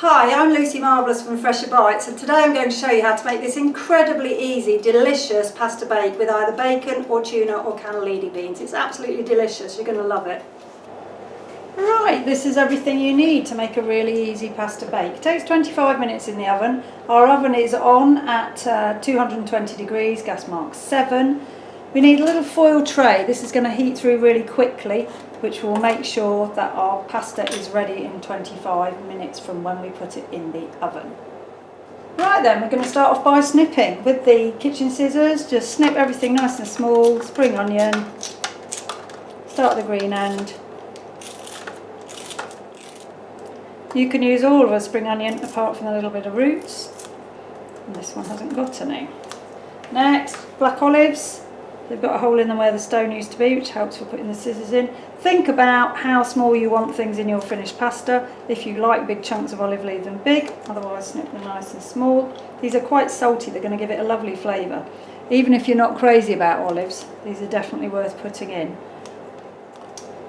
Hi, I'm Lucy Marvellous from Fresher Bites, and today I'm going to show you how to make this incredibly easy, delicious pasta bake with either bacon or tuna or cannellini beans. It's absolutely delicious, you're going to love it. Right, this is everything you need to make a really easy pasta bake. It takes 25 minutes in the oven. Our oven is on at 220 degrees, gas mark 7. We need a little foil tray. This is going to heat through really quickly, which will make sure that our pasta is ready in 25 minutes from when we put it in the oven. Right then, we're going to start off by snipping. With the kitchen scissors, just snip everything nice and small. Spring onion, start at the green end. You can use all of a spring onion apart from a little bit of roots, and this one hasn't got any. Next, black olives. They've got a hole in them where the stone used to be, which helps for putting the scissors in. Think about how small you want things in your finished pasta. If you like big chunks of olive, leave them big, otherwise snip them nice and small. These are quite salty, they're going to give it a lovely flavour. Even if you're not crazy about olives, these are definitely worth putting in.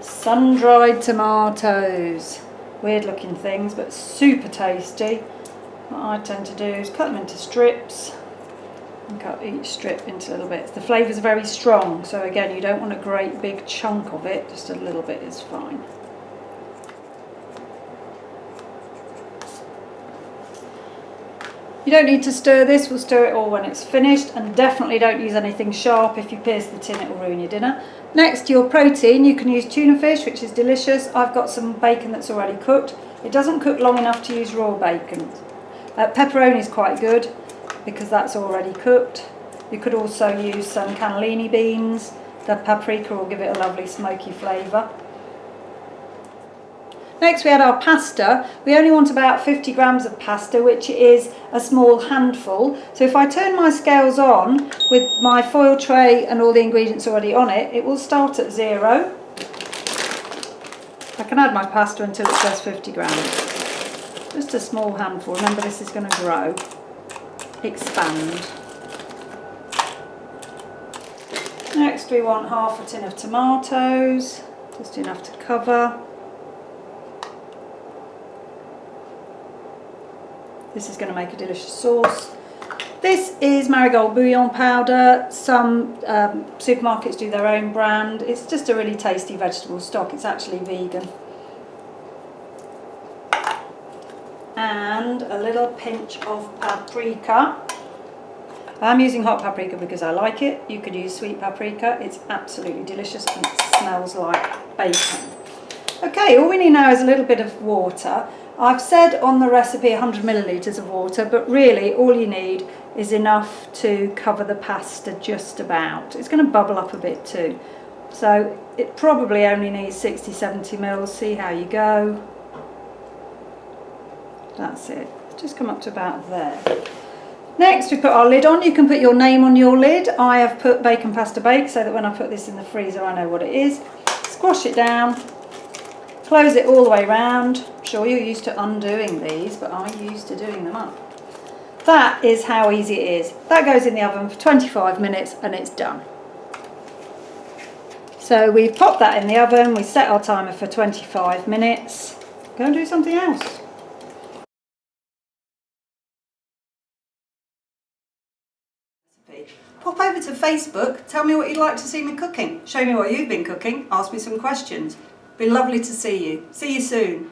Sun-dried tomatoes. Weird looking things, but super tasty. What I tend to do is cut them into strips and cut each strip into little bits. The flavours are very strong, so again, you don't want a great big chunk of it, just a little bit is fine. You don't need to stir this, we'll stir it all when it's finished, and definitely don't use anything sharp. If you pierce the tin, it will ruin your dinner. Next, your protein. You can use tuna fish, which is delicious. I've got some bacon that's already cooked. It doesn't cook long enough to use raw bacon. Pepperoni is quite good because that's already cooked. You could also use some cannellini beans. The paprika will give it a lovely smoky flavour. Next we add our pasta. We only want about 50 grams of pasta, which is a small handful. So if I turn my scales on with my foil tray and all the ingredients already on it, it will start at 0. I can add my pasta until it says 50 grams. Just a small handful. Remember, this is going to grow, expand. Next we want half a tin of tomatoes, just enough to cover. This is going to make a delicious sauce. This is marigold bouillon powder. Some supermarkets do their own brand. It's just a really tasty vegetable stock. It's actually vegan. And a little pinch of paprika. I'm using hot paprika because I like it. You could use sweet paprika. It's absolutely delicious and it smells like bacon. Okay, all we need now is a little bit of water. I've said on the recipe 100 millilitres of water, but really all you need is enough to cover the pasta just about. It's going to bubble up a bit too. So it probably only needs 60-70 mils. See how you go. That's it. Just come up to about there. Next we put our lid on. You can put your name on your lid. I have put bacon pasta bake so that when I put this in the freezer I know what it is. Squash it down. Close it all the way round. I'm sure you're used to undoing these, but I'm used to doing them up. That is how easy it is. That goes in the oven for 25 minutes and it's done. So we've popped that in the oven, we set our timer for 25 minutes. Go and do something else. Pop over to Facebook, tell me what you'd like to see me cooking. Show me what you've been cooking, ask me some questions. Be lovely to see you. See you soon.